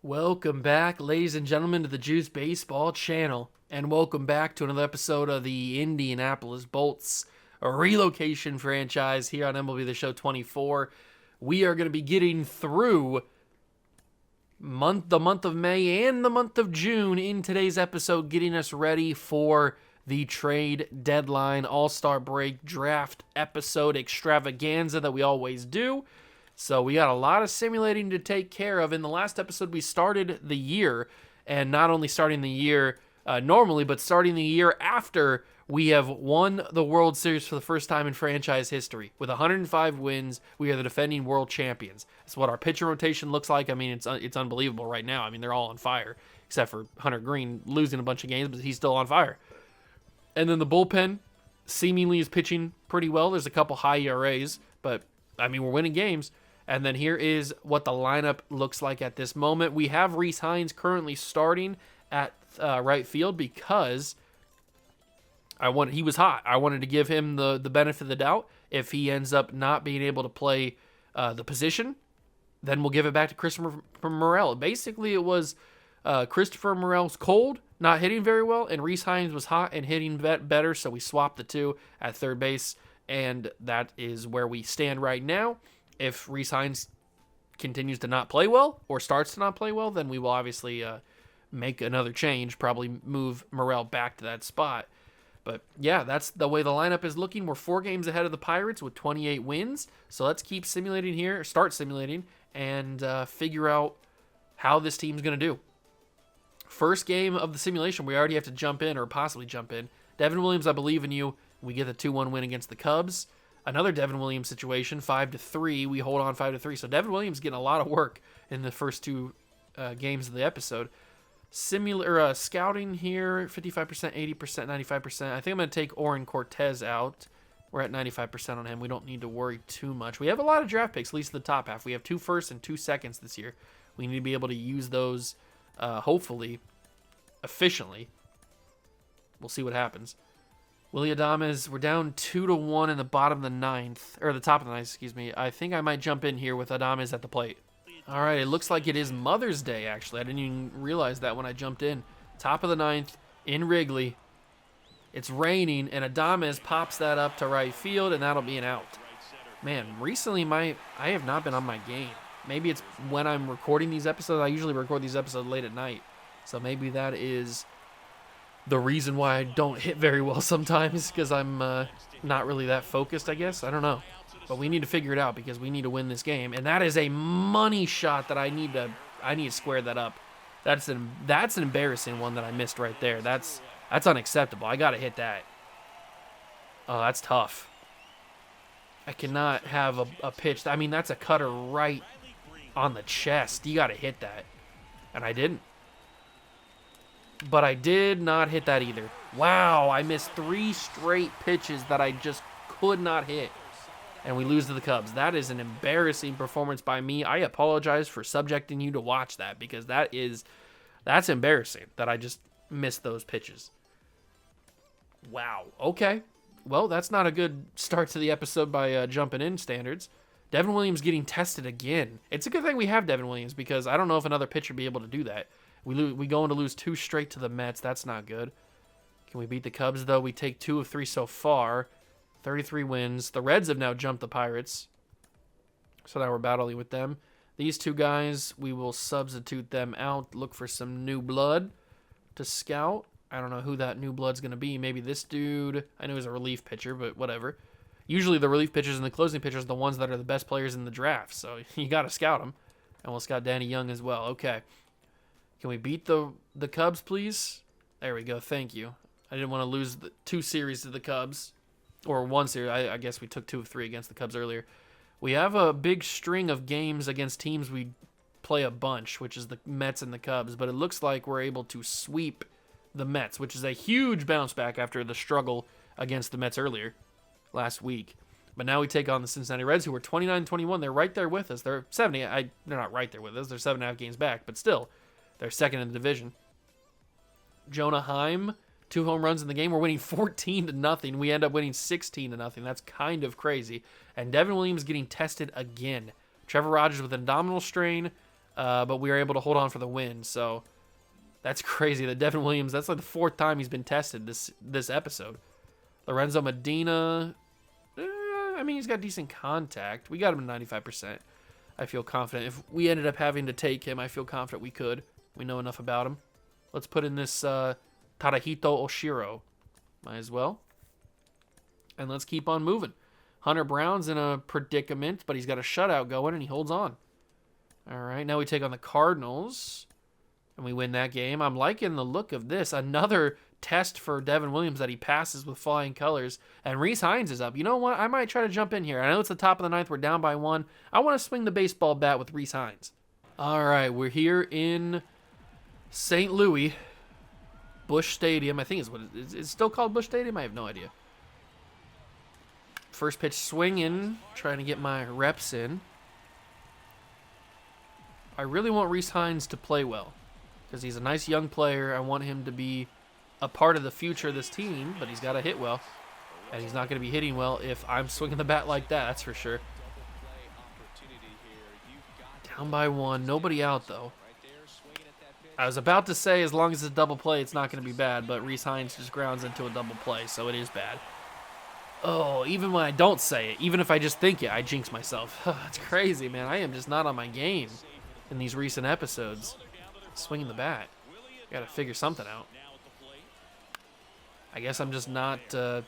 Welcome back, ladies and gentlemen, to the Juice Baseball channel, and welcome back to another episode of the Indianapolis Bolts, a relocation franchise here on MLB The Show 24. We are going to be getting through the month of May and the month of June in today's episode, getting us ready for the trade deadline, all-star break, draft episode extravaganza that we always do. So we got a lot of simulating to take care of. In the last episode, we started the year, and not only starting the year normally, but starting the year after we have won the World Series for the first time in franchise history. With 105 wins, we are the defending world champions. That's what our pitcher rotation looks like. I mean, it's unbelievable right now. I mean, they're all on fire, except for Hunter Green losing a bunch of games, but he's still on fire. And then the bullpen seemingly is pitching pretty well. There's a couple high ERAs, but, I mean, we're winning games. And then here is what the lineup looks like at this moment. We have Rhys Hines currently starting at right field because he was hot. I wanted to give him the benefit of the doubt. If he ends up not being able to play the position, then we'll give it back to Christopher Morel. Basically, it was Christopher Morel's cold, not hitting very well, and Rhys Hines was hot and hitting better, so we swapped the two at third base, and that is where we stand right now. If Rhys Hines continues to not play well or starts to not play well, then we will obviously make another change, probably move Morel back to that spot. But yeah, that's the way the lineup is looking. We're 4 games ahead of the Pirates with 28 wins. So let's keep simulating here, start simulating, and figure out how this team's going to do. First game of the simulation, we already have to jump in or possibly jump in. Devin Williams, I believe in you. We get the 2-1 win against the Cubs. Another Devin Williams situation, 5-3. We hold on 5-3. So Devin Williams getting a lot of work in the first 2 games of the episode. Scouting here, 55%, 80%, 95%. I think I'm going to take Oren Cortez out. We're at 95% on him. We don't need to worry too much. We have a lot of draft picks, at least in the top half. We have 2 firsts and 2 seconds this year. We need to be able to use those, hopefully, efficiently. We'll see what happens. Willy Adames, we're down 2-1 in the bottom of the 9th, or the top of the 9th, excuse me. I think I might jump in here with Adames at the plate. All right, it looks like it is Mother's Day, actually. I didn't even realize that when I jumped in. Top of the 9th in Wrigley. It's raining, and Adames pops that up to right field, and that'll be an out. Man, recently I have not been on my game. Maybe it's when I'm recording these episodes. I usually record these episodes late at night, so maybe that is the reason why I don't hit very well sometimes, because I'm not really that focused, I guess. I don't know. But we need to figure it out because we need to win this game. And that is a money shot that I need to square that up. That's an embarrassing one that I missed right there. That's unacceptable. I got to hit that. Oh, that's tough. I cannot have a pitch. I mean, that's a cutter right on the chest. You got to hit that. And I didn't. But I did not hit that either. Wow, I missed 3 straight pitches that I just could not hit. And we lose to the Cubs. That is an embarrassing performance by me. I apologize for subjecting you to watch that because that's embarrassing that I just missed those pitches. Wow. Okay. Well, that's not a good start to the episode by jumping in standards. Devin Williams getting tested again. It's a good thing we have Devin Williams because I don't know if another pitcher would be able to do that. We going to lose 2 straight to the Mets. That's not good. Can we beat the Cubs, though? We take 2 of 3 so far. 33 wins. The Reds have now jumped the Pirates. So now we're battling with them. These 2 guys, we will substitute them out. Look for some new blood to scout. I don't know who that new blood's going to be. Maybe this dude. I know he's a relief pitcher, but whatever. Usually the relief pitchers and the closing pitchers are the ones that are the best players in the draft. So you got to scout them. And we'll scout Danny Young as well. Okay. Can we beat the Cubs, please? There we go. Thank you. I didn't want to lose the 2 series to the Cubs. Or 1 series. I guess we took 2 of 3 against the Cubs earlier. We have a big string of games against teams we play a bunch, which is the Mets and the Cubs. But it looks like we're able to sweep the Mets, which is a huge bounce back after the struggle against the Mets earlier last week. But now we take on the Cincinnati Reds, who are 29-21. They're right there with us. They're 70. They're not right there with us. They're 7.5 games back. But still, they're second in the division. Jonah Heim, 2 home runs in the game. We're winning 14-0. We end up winning 16-0. That's kind of crazy. And Devin Williams getting tested again. Trevor Rogers with an abdominal strain. but we were able to hold on for the win. So that's crazy that Devin Williams, that's like the 4th time he's been tested this episode. Lorenzo Medina, I mean, he's got decent contact. We got him at 95%. I feel confident. If we ended up having to take him, I feel confident we could. We know enough about him. Let's put in this Tadahito Oshiro. Might as well. And let's keep on moving. Hunter Brown's in a predicament, but he's got a shutout going, and he holds on. All right, now we take on the Cardinals, and we win that game. I'm liking the look of this. Another test for Devin Williams that he passes with flying colors, and Rhys Hines is up. You know what? I might try to jump in here. I know it's the top of the 9th. We're down by 1. I want to swing the baseball bat with Rhys Hines. All right, we're here in St. Louis, Busch Stadium. I think is what it's still called, Busch Stadium. I have no idea. First pitch swinging, trying to get my reps in. I really want Rhys Hines to play well because he's a nice young player. I want him to be a part of the future of this team, but he's got to hit well, and he's not going to be hitting well if I'm swinging the bat like that, that's for sure. Down by 1, nobody out though. I was about to say as long as it's a double play, it's not going to be bad, but Rhys Hines just grounds into a double play, so it is bad. Oh, even when I don't say it, even if I just think it, I jinx myself. It's crazy, man. I am just not on my game in these recent episodes. Swinging the bat. Got to figure something out. I guess I'm just not... I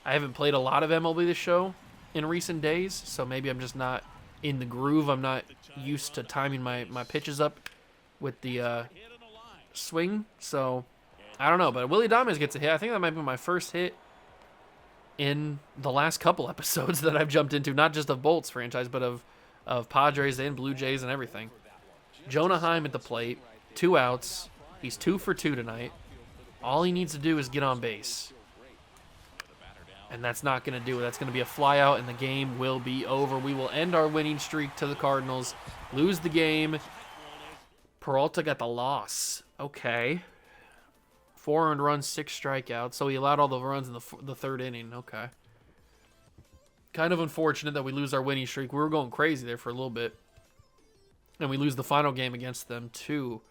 haven't played a lot of MLB The Show in recent days, so maybe I'm just not in the groove. I'm not used to timing my pitches up with the swing, so I don't know. But Willy Adames gets a hit. I think that might be my first hit in the last couple episodes that I've jumped into, not just of Bolts franchise, but of Padres and Blue Jays and everything. Jonah Heim at the plate, 2 outs. He's 2 for 2 tonight. All he needs to do is get on base. And that's not going to do it. That's going to be a fly out, and the game will be over. We will end our winning streak to the Cardinals, lose the game. Peralta got the loss. Okay. 4 earned runs, 6 strikeouts. So he allowed all the runs in the 3rd inning. Okay. Kind of unfortunate that we lose our winning streak. We were going crazy there for a little bit. And we lose the final game against them, too.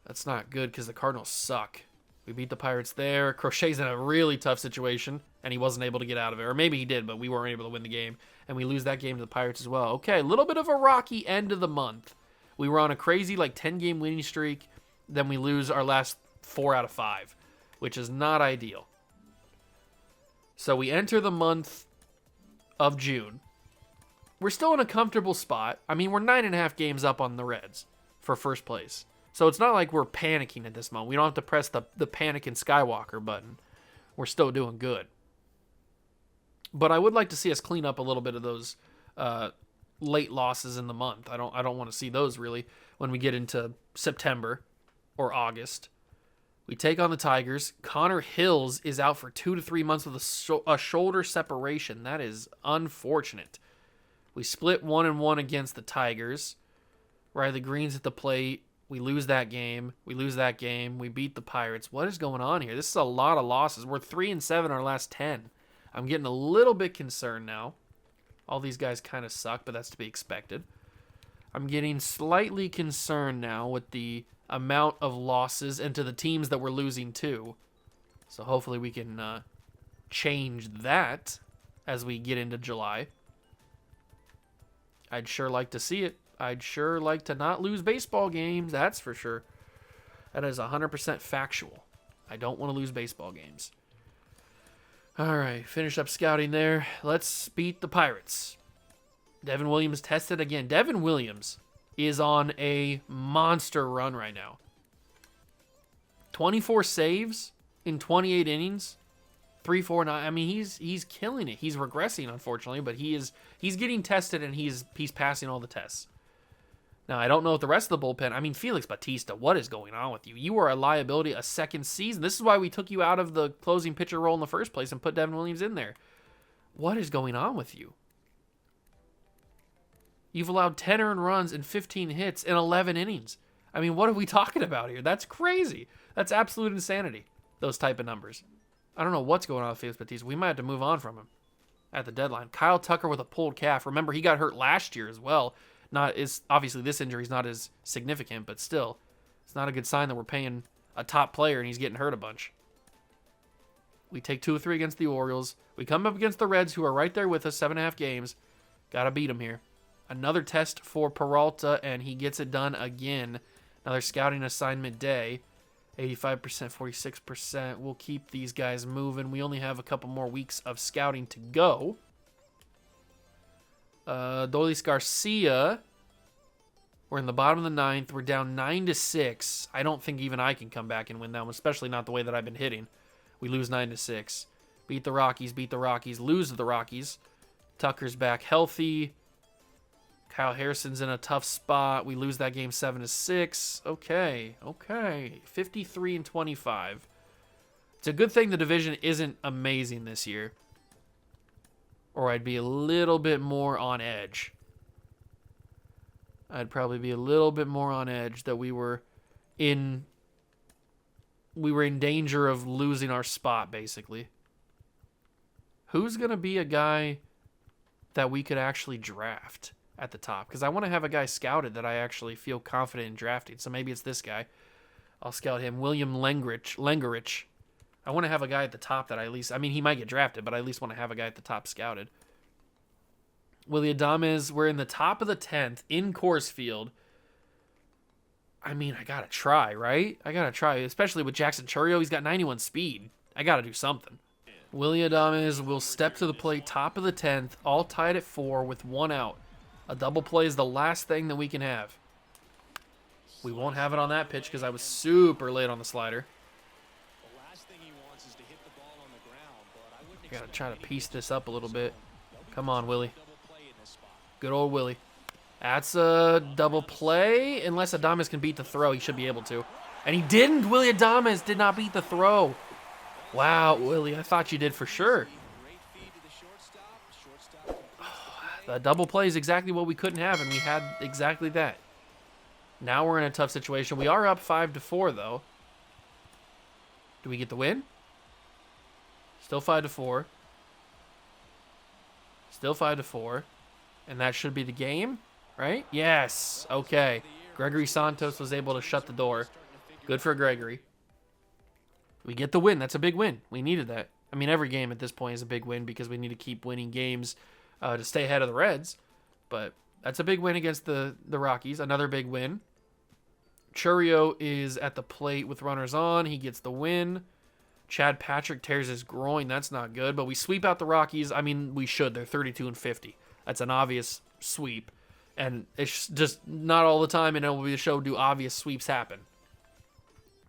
That's not good because the Cardinals suck. We beat the Pirates there. Crochet's in a really tough situation, and he wasn't able to get out of it. Or maybe he did, but we weren't able to win the game. And we lose that game to the Pirates as well. Okay, a little bit of a rocky end of the month. We were on a crazy, 10-game winning streak. Then we lose our last 4 out of 5, which is not ideal. So we enter the month of June. We're still in a comfortable spot. I mean, we're 9.5 games up on the Reds for first place. So it's not like we're panicking at this moment. We don't have to press the panic and Skywalker button. We're still doing good. But I would like to see us clean up a little bit of those late losses in the month. I don't want to see those really when we get into September or August. We take on the Tigers. Connor Hills is out for 2 to 3 months with a shoulder separation. That is unfortunate. We split 1-1 against the Tigers. Riley Green's at the plate. We lose that game. We lose that game. We beat the Pirates. What is going on here? This is a lot of losses. We're 3-7 our last 10. I'm getting a little bit concerned now. All these guys kind of suck, but that's to be expected. I'm getting slightly concerned now with the amount of losses and to the teams that we're losing to. So hopefully we can change that as we get into July. I'd sure like to see it. I'd sure like to not lose baseball games, that's for sure. That is 100% factual. I don't want to lose baseball games. All right, finish up scouting there. Let's beat the Pirates. Devin Williams tested again. Devin Williams is on a monster run right now. 24 saves in 28 innings. 3-4-9. I mean, he's killing it. He's regressing, unfortunately, but he's getting tested and he's passing all the tests. Now, I don't know if the rest of the bullpen... I mean, Felix Bautista, what is going on with you? You are a liability a second season. This is why we took you out of the closing pitcher role in the first place and put Devin Williams in there. What is going on with you? You've allowed 10 earned runs and 15 hits in 11 innings. I mean, what are we talking about here? That's crazy. That's absolute insanity, those type of numbers. I don't know what's going on with Felix Bautista. We might have to move on from him at the deadline. Kyle Tucker with a pulled calf. Remember, he got hurt last year as well. Not is obviously this injury is not as significant, but still, it's not a good sign that we're paying a top player and he's getting hurt a bunch. We take 2 of 3 against the Orioles. We come up against the Reds, who are right there with us, 7.5 games. Got to beat them here. Another test for Peralta, and he gets it done again. Another scouting assignment day. 85%, 46%. We'll keep these guys moving. We only have a couple more weeks of scouting to go. Dolis Garcia. We're in the bottom of the 9th. We're down 9-6. I don't think even I can come back and win that one, especially not the way that I've been hitting. We lose 9-6. Beat the Rockies, lose to the Rockies. Tucker's back healthy. Kyle Harrison's in a tough spot. We lose that game 7-6. Okay. 53-25. It's a good thing the division isn't amazing this year, or I'd be a little bit more on edge. I'd probably be a little bit more on edge that we were in danger of losing our spot, basically. Who's going to be a guy that we could actually draft at the top? Because I want to have a guy scouted that I actually feel confident in drafting. So maybe it's this guy. I'll scout him. William Lengerich. I want to have a guy at the top that he might get drafted, but I at least want to have a guy at the top scouted. Willie Adames, we're in the top of the 10th in Coors Field. I got to try, right? I got to try, especially with Jackson Chourio. He's got 91 speed. I got to do something. Willie Adames will step to the plate, top of the 10th, all tied at 4 with 1 out. A double play is the last thing that we can have. We won't have it on that pitch because I was super late on the slider. I got to try to piece this up a little bit. Come on, Willie. Good old Willie. That's a double play. Unless Adames can beat the throw, he should be able to. And he didn't. Willie Adames did not beat the throw. Wow, Willie, I thought you did for sure. The double play is exactly what we couldn't have, and we had exactly that. Now we're in a tough situation. We are up 5-4, though. Do we get the win? Still 5-4. Still 5-4. And that should be the game, right? Yes. Okay. Gregory Santos was able to shut the door. Good for Gregory. We get the win. That's a big win. We needed that. Every game at this point is a big win because we need to keep winning games to stay ahead of the Reds. But that's a big win against the Rockies. Another big win. Chourio is at the plate with runners on. He gets the win. Chad Patrick tears his groin. That's not good. But we sweep out the Rockies. We should. They're 32-50. That's an obvious sweep. And it's just not all the time in MLB The Show do obvious sweeps happen.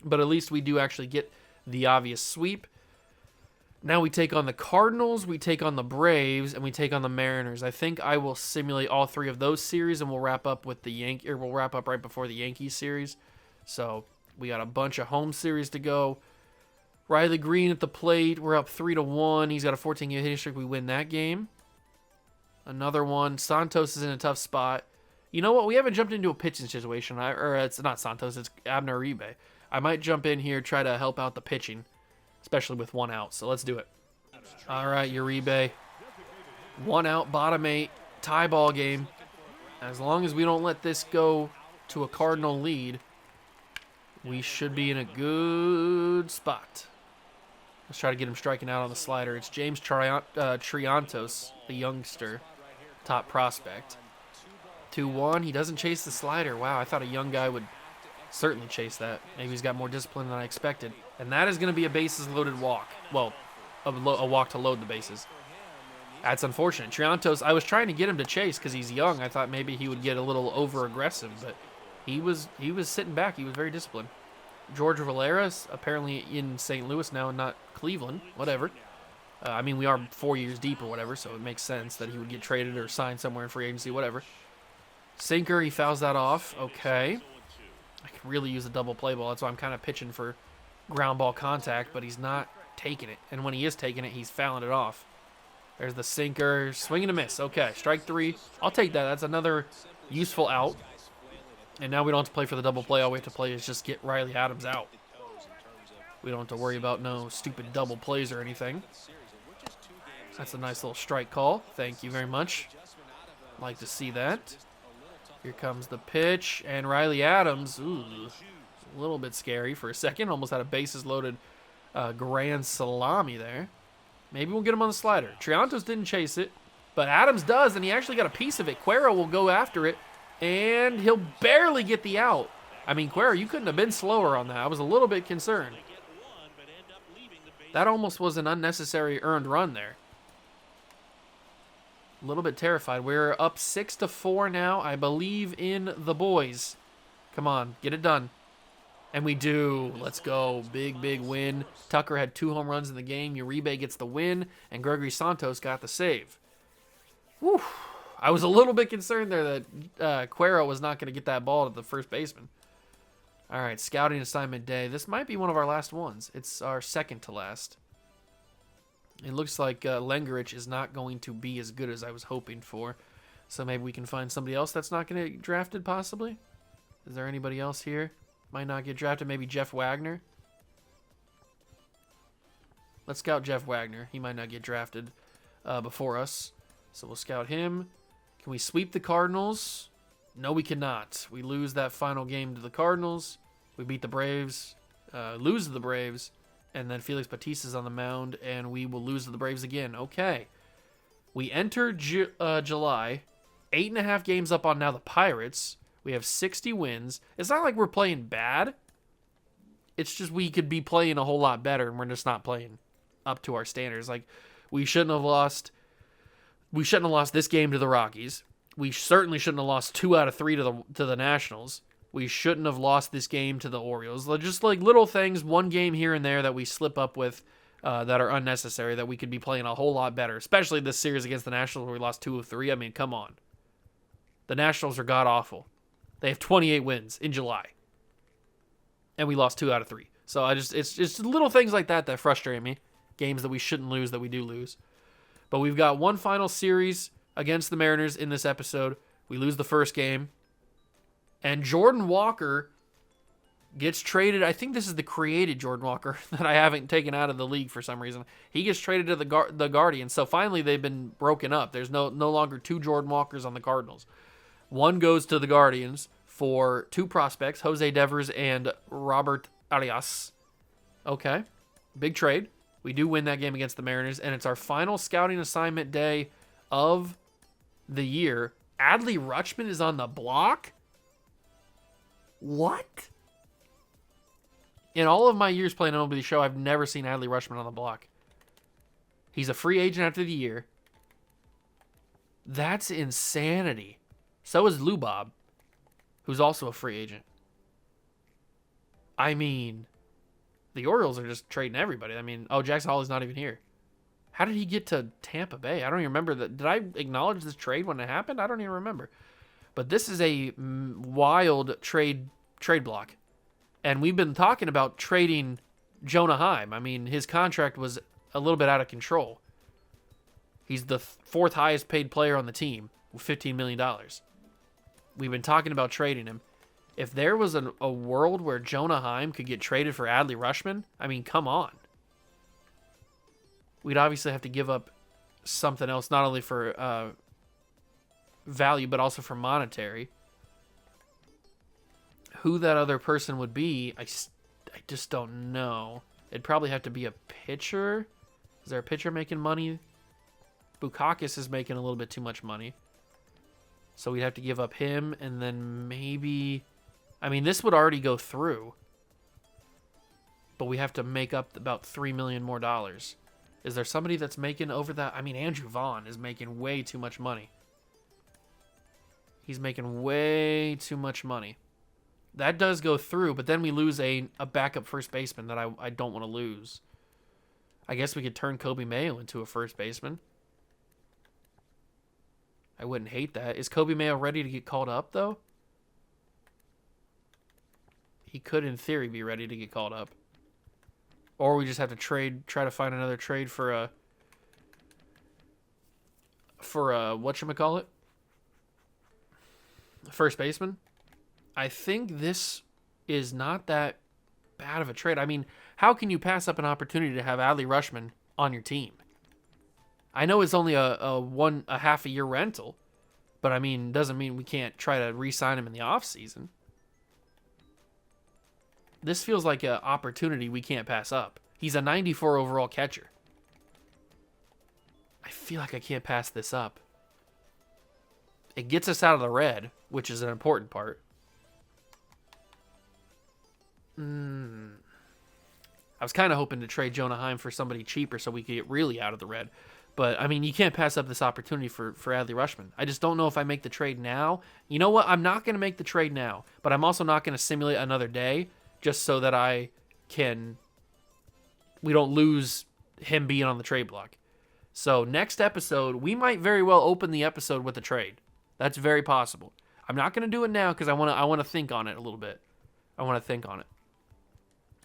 But at least we do actually get the obvious sweep. Now we take on the Cardinals, we take on the Braves, and we take on the Mariners. I think I will simulate all 3 of those series, and we'll wrap up with we'll wrap up right before the Yankees series. So we got a bunch of home series to go. Riley Green at the plate. We're up 3-1. He's got a 14-game hitting streak. We win that game. Another one. Santos is in a tough spot. You know what? We haven't jumped into a pitching situation. It's not Santos. It's Abner Uribe. I might jump in here, try to help out the pitching, especially with 1 out. So let's do it. All right, Uribe. 1 out, bottom 8, tie ball game. As long as we don't let this go to a Cardinal lead, we should be in a good spot. Let's try to get him striking out on the slider. It's James Triantos, the youngster, top prospect. 2-1. He doesn't chase the slider. Wow, I thought a young guy would certainly chase that. Maybe he's got more discipline than I expected. And that is going to be a bases-loaded walk. Well, a walk to load the bases. That's unfortunate. Triantos, I was trying to get him to chase because he's young. I thought maybe he would get a little over-aggressive, but he was sitting back. He was very disciplined. George Valera's apparently in St. Louis now and not Cleveland. Whatever. We are 4 years deep or whatever, so it makes sense that he would get traded or signed somewhere in free agency, whatever. Sinker, he fouls that off. Okay. I could really use a double play ball. That's why I'm kind of pitching for ground ball contact, but he's not taking it. And when he is taking it, he's fouling it off. There's the sinker. Swing and a miss. Okay, strike 3. I'll take that. That's another useful out. And now we don't have to play for the double play. All we have to play is just get Riley Adams out. We don't have to worry about no stupid double plays or anything. That's a nice little strike call. Thank you very much. Like to see that. Here comes the pitch, and Riley Adams, ooh, a little bit scary for a second. Almost had a bases-loaded grand salami there. Maybe we'll get him on the slider. Triantos didn't chase it, but Adams does, and he actually got a piece of it. Cuero will go after it, and he'll barely get the out. I mean, Cuero, you couldn't have been slower on that. I was a little bit concerned. That almost was an unnecessary earned run there. A little bit terrified. We're up 6-4 now. I believe in the boys. Come on, get it done. And we do. Let's go. Big, big win. Tucker had 2 home runs in the game. Uribe gets the win, and Gregory Santos got the save. Whew. I was a little bit concerned there that Cuero was not going to get that ball to the first baseman. All right, scouting assignment day. This might be one of our last ones. It's our second to last. It looks like Lengerich is not going to be as good as I was hoping for. So maybe we can find somebody else that's not going to get drafted, possibly? Is there anybody else here? Might not get drafted. Maybe Jeff Wagner. Let's scout Jeff Wagner. He might not get drafted before us. So we'll scout him. Can we sweep the Cardinals? No, we cannot. We lose that final game to the Cardinals. We beat the Braves. Lose to the Braves. And then Felix Bautista's on the mound. And we will lose to the Braves again. Okay. We enter July. 8.5 games up on now the Pirates. We have 60 wins. It's not like we're playing bad. It's just we could be playing a whole lot better, and we're just not playing up to our standards. Like, we shouldn't have lost this game to the Rockies. We certainly shouldn't have lost 2 out of 3 to the Nationals. We shouldn't have lost this game to the Orioles. Just like little things, one game here and there that we slip up with that are unnecessary, that we could be playing a whole lot better, especially this series against the Nationals where we lost 2 of 3. I mean, come on. The Nationals are god-awful. They have 28 wins in July. And we lost 2 out of 3. So it's just little things like that frustrate me. Games that we shouldn't lose that we do lose. But we've got one final series against the Mariners in this episode. We lose the first game. And Jordan Walker gets traded. I think this is the created Jordan Walker that I haven't taken out of the league for some reason. He gets traded to the Guardians. So finally they've been broken up. There's no longer 2 Jordan Walkers on the Cardinals. One goes to the Guardians for 2 prospects, Jose Devers and Robert Arias. Okay, big trade. We do win that game against the Mariners, and it's our final scouting assignment day of the year. Adley Rutschman is on the block? What? In all of my years playing MLB The Show, I've never seen Adley Rutschman on the block. He's a free agent after the year. That's insanity. So is Lubob, who's also a free agent. I mean, the Orioles are just trading everybody. I mean, Jackson Hawley's not even here. How did he get to Tampa Bay? I don't even remember that. Did I acknowledge this trade when it happened? I don't even remember. But this is a wild trade block. And we've been talking about trading Jonah Heim. I mean, his contract was a little bit out of control. He's the 4th highest paid player on the team with $15 million. We've been talking about trading him. If there was a world where Jonah Heim could get traded for Adley Rutschman, I mean, come on. We'd obviously have to give up something else, not only for value, but also for monetary. Who that other person would be, I just don't know. It'd probably have to be a pitcher. Is there a pitcher making money? Bukakis is making a little bit too much money. So we'd have to give up him, and then maybe... I mean, this would already go through. But we have to make up about $3 million more. Is there somebody that's making over that? I mean, Andrew Vaughn is making way too much money. He's making way too much money. That does go through, but then we lose a backup first baseman that I don't want to lose. I guess we could turn Kobe Mayo into a first baseman. I wouldn't hate that. Is Kobe Mayo ready to get called up, though? He could, in theory, be ready to get called up. Or we just have to try to find another trade for a whatchamacallit? First baseman. I think this is not that bad of a trade. I mean, how can you pass up an opportunity to have Adley Rutschman on your team? I know it's only a half a year rental, But, I mean, doesn't mean we can't try to re-sign him in the offseason. This feels like an opportunity we can't pass up. He's a 94 overall catcher. I feel like I can't pass this up. It gets us out of the red, which is an important part. I was kind of hoping to trade Jonah Heim for somebody cheaper so we could get really out of the red. But, I mean, you can't pass up this opportunity for Adley Rutschman. I just don't know if I make the trade now. You know what? I'm not going to make the trade now. But I'm also not going to simulate another day just so that we don't lose him being on the trade block. So, next episode, we might very well open the episode with a trade. That's very possible. I'm not going to do it now because I want to think on it a little bit. I want to think on it.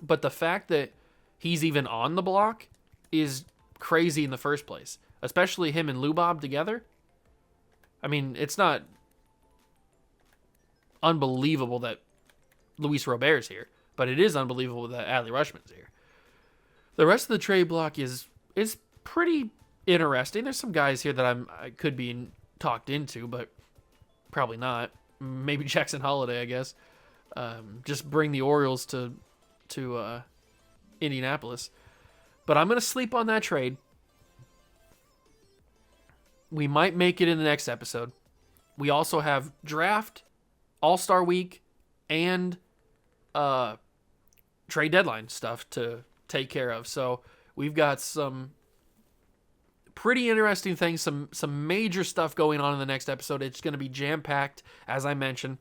But the fact that he's even on the block is crazy in the first place. Especially him and Lubob together. I mean, it's not unbelievable that Luis Robert's here. But it is unbelievable that Adley Rutschman's here. The rest of the trade block is pretty interesting. There's some guys here that I could be talked into, but probably not. Maybe Jackson Holiday, I guess. Just bring the Orioles to Indianapolis. But I'm going to sleep on that trade. We might make it in the next episode. We also have draft, All-Star Week, and trade deadline stuff to take care of. So we've got some pretty interesting things, some major stuff going on in the next episode. It's going to be jam-packed, as I mentioned.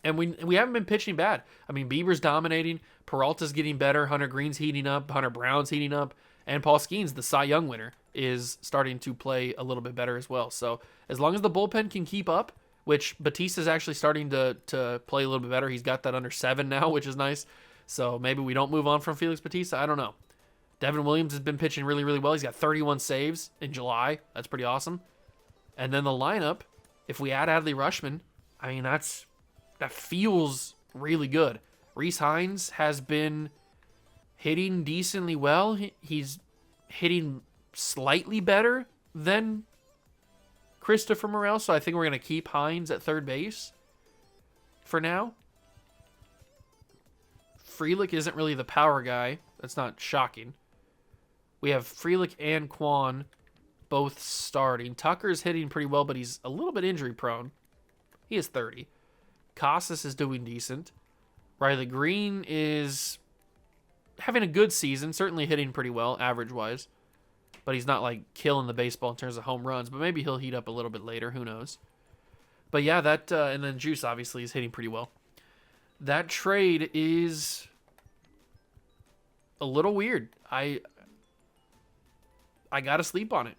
And we haven't been pitching bad. I mean, Bieber's dominating. Peralta's getting better. Hunter Green's heating up. Hunter Brown's heating up. And Paul Skeens, the Cy Young winner, is starting to play a little bit better as well. So as long as the bullpen can keep up, which Batista's actually starting to play a little bit better. He's got that under 7 now, which is nice. So maybe we don't move on from Felix Batista. I don't know. Devin Williams has been pitching really, really well. He's got 31 saves in July. That's pretty awesome. And then the lineup, if we add Adley Rutschman, I mean, that feels really good. Rhys Hines has been hitting decently well. He's hitting slightly better than Christopher Morel, so I think we're going to keep Hines at third base for now. Frelick isn't really the power guy. That's not shocking. We have Frelick and Kwan both starting. Tucker's hitting pretty well, but he's a little bit injury prone. He is 30. Casas is doing decent. Riley Green is having a good season, certainly hitting pretty well, average-wise. But he's not, like, killing the baseball in terms of home runs. But maybe he'll heat up a little bit later. Who knows? But, yeah, that and then Juice, obviously, is hitting pretty well. That trade is a little weird. I got to sleep on it.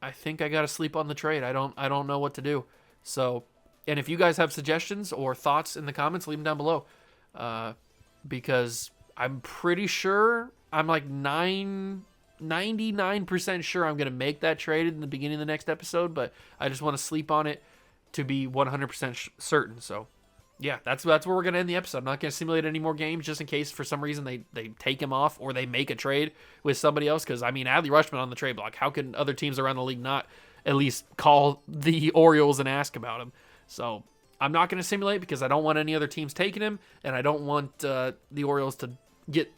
I think I got to sleep on the trade. I don't know what to do. So, and if you guys have suggestions or thoughts in the comments, leave them down below. Because I'm pretty sure, I'm like 99% sure I'm going to make that trade in the beginning of the next episode, but I just want to sleep on it to be 100% certain. So, yeah, that's where we're going to end the episode. I'm not going to simulate any more games just in case for some reason they take him off or they make a trade with somebody else. Because, I mean, Adley Rutschman on the trade block. How can other teams around the league not at least call the Orioles and ask about him? So, I'm not going to simulate because I don't want any other teams taking him, and I don't want the Orioles to get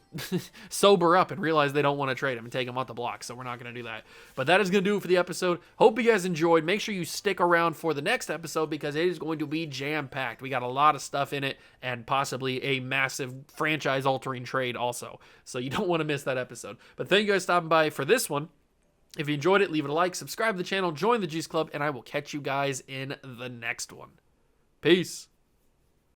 sober up and realize they don't want to trade him and take him off the block. So we're not going to do that. But that is going to do it for the episode. Hope you guys enjoyed. Make sure you stick around for the next episode because it is going to be jam-packed. We got a lot of stuff in it and possibly a massive franchise-altering trade also. So you don't want to miss that episode. But thank you guys for stopping by for this one. If you enjoyed it, leave it a like, subscribe to the channel, join the Juice Club, and I will catch you guys in the next one. Peace.